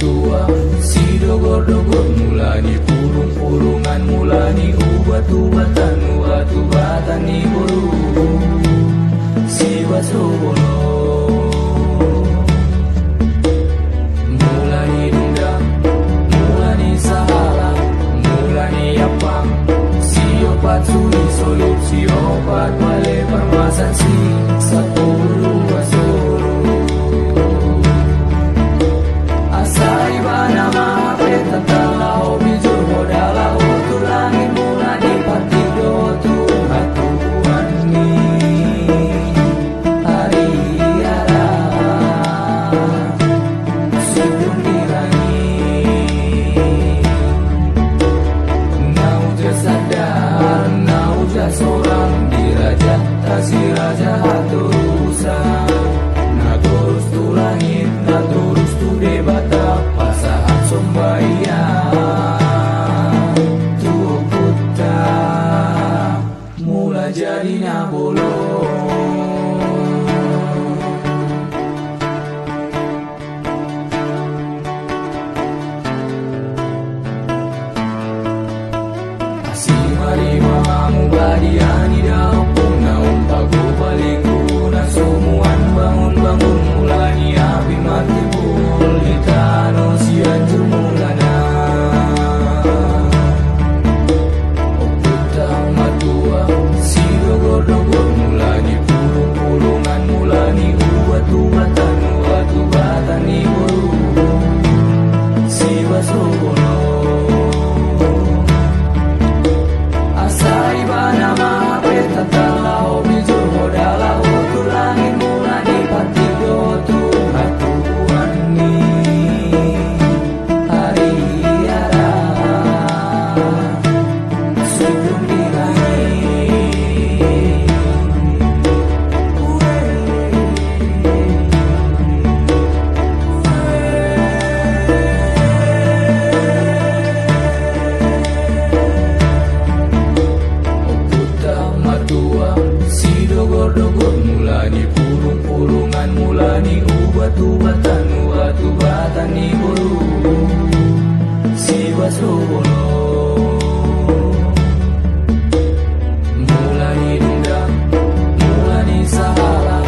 matua si dogor-dogor mulani purung-purungan mulani ubat-ubatan ubat-ubatan ni boru si basobolo mulani dendam mulani sahala mulani apang si opat suri solup si opat male permasan si sepuluh basoro asai bana mape tatalau bijur modala otu langit mulani partido tu hatuan ni hari ara sebelum dirangi nauja sadar nauja seorang diraja tasi raja hatusa na terus tu langit na terus tu debata pasahan sombaya tu puta mula jadi nabolo Mari mamu badiani daun naum pagu baliku na sumuan bangun-bangun mulani api mati bul ditano sian jumulana oputa matua si dogor-dogor mulani purung-purungan mulani ubat-ubatan ubat-ubatan ni boru si basobolo asai bana mape tatalau bijur modala otu langit mulani partido tu hatuan ni hari ara sebelum dirangi matua si dogor-dogor mulani purung-purungan mulani ubat-ubatan ubat-ubatan ni boru si basobolo mulani dendam mulani sahala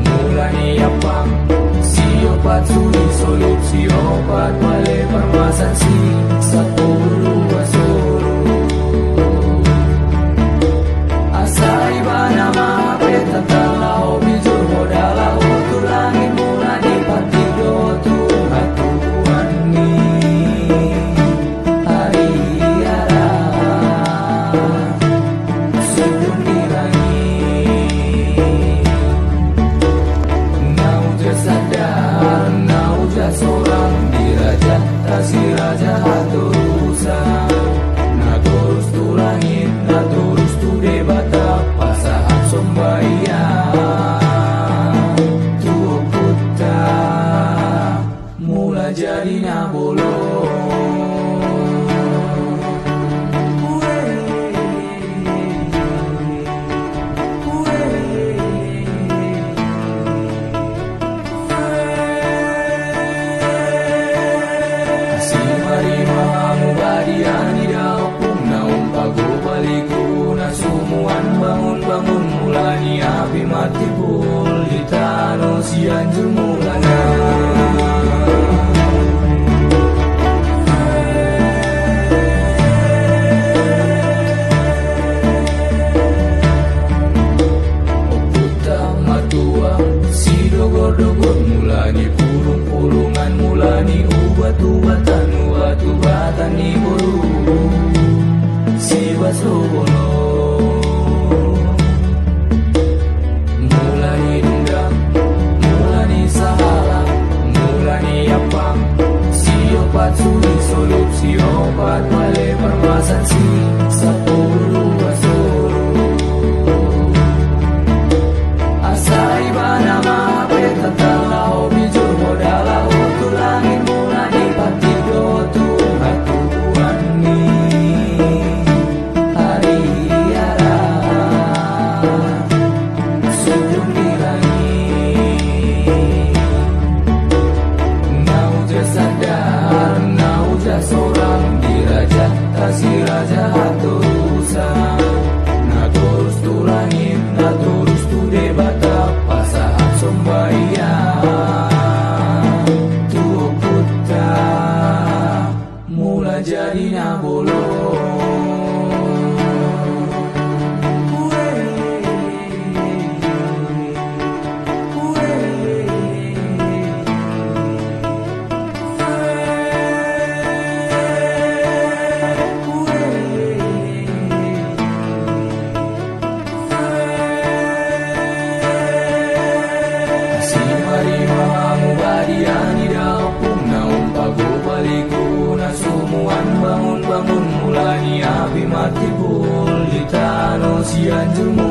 mulani apang si opat suri solup si opat male permasan si sepuluh basoro asai bana mape tatalau bijur modala otu langit mulani partido tu hatuan ni hari ara sebelum dirangi nauja sadar nauja seorang diraja tasi raja hatusa na terus tu langit na terus tu debata pasahan sombaya tu puta mula jadi nabolo mari mamu badiani daun naum pagu baliku na sumuan bangun-bangun mulani api mati pul ditano sian jumulana oputa matua si dogor-dogor mulani purung-purungan mulani ubat-ubatan ubat-ubatan ni boru si basobolo mulani dendam mulani sahala mulani apang si opat suri solup si opat male permasan si sepuluh basoro asai bana mape tatalau bijur modala otu langit mulani partido tu hatuan ni hari ara sebelum dirangi nauja sadar jadi na bolong. Bangun mulai api mati bul di tanah sian jemu